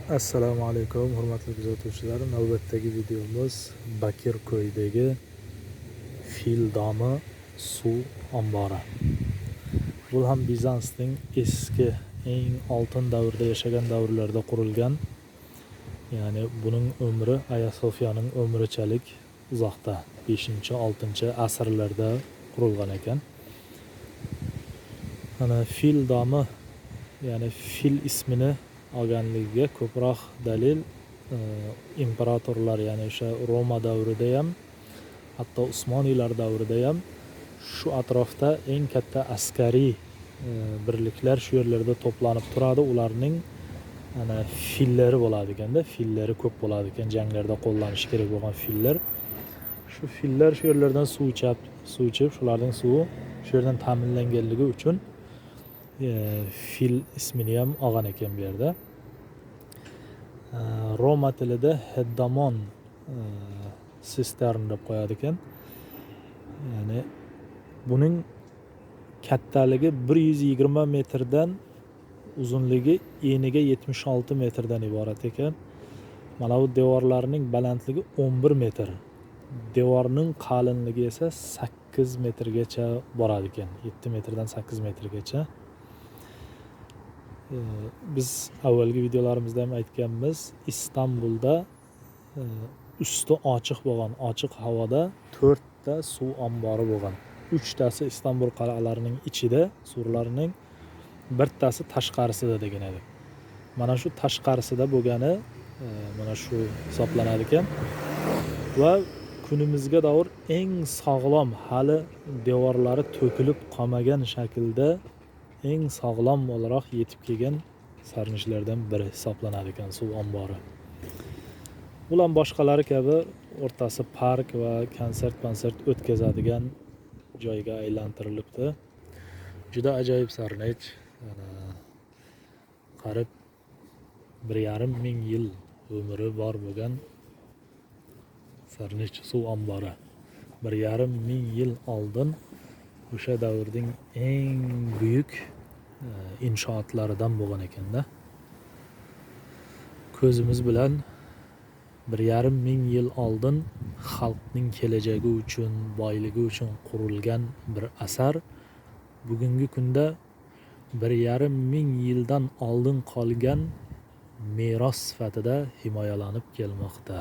Assalomu alaykum, hurmatli kuzatuvchilar. Navbatdagi videomiz Bakir ko'yidagi fil domi suv ombori. Bu ham Bizansning eski, eng oltin davrida yashagan davrlarda qurilgan. Ya'ni buning umri Aya Sofiyaning umrichalik uzoqda, 5-6 asrlarda qurilgan ekan. Ana fil domi, ya'ni fil ismini olganligiga ko'proq dalil imperatorlar, ya'ni o'sha Roma davrida ham, hatto Usmoniylar davrida ham shu atrofda eng katta askariy birliklar shu yerlarda to'planib turadi. Ularning ana fillari bo'ladi ekanda, fillari ko'p bo'ladi ekan, janglarda qo'llanishi kerak bo'lgan fillar. Shu fillar shu yerlardan suv ichib, shularning suvi shu yerdan ta'minlanganligi uchun fil ismini ham olgan ekan bu yerda. Roma tilida Heddamon sistern deb qo'yadi ekan. Ya'ni buning kattaligi 120 metrdan, uzunligi eniga 76 metrdan iborat ekan. Mana bu devorlarning balandligi 11 metr. Devorning qalinligi esa 8 metrgacha boradi ekan. 7 metrdan 8 metrgacha. Biz avvalgi videolarimizda ham aytganmiz, Istanbulda usti ochiq bo'lgan, ochiq havoda 4 ta suv ombori bo'lgan. 3 tasi Istanbul qal'alarining ichida, surlarning, bittasi tashqarisida degan edi. Mana shu tashqarisida bo'lgani mana shu hisoblanadi ekan. Va kunimizga davr eng sog'lom, hali devorlari to'kilib qolmagan shaklda eng sog'lom o'laroq yetib kelgan sarnishlardan biri hisoblanadi ekan suv ombori. Ular boshqalari kabi o'rtasi park va konsert o'tkazadigan joyga aylantirilibdi. Juda ajoyib sarnech. Qarib 1,5 ming yil umri bor bo'lgan sarnech suv ombori. 1,5 ming yil oldin o'sha davrning eng buyuk inshootlaridan bo'lgan ekanda. Ko'zimiz bilan 1,5 ming yil oldin xalqning kelajagi uchun, boyligi uchun qurilgan bir asar bugungi kunda 1,5 ming yildan oldin qolgan meros sifatida himoyalanib kelmoqda.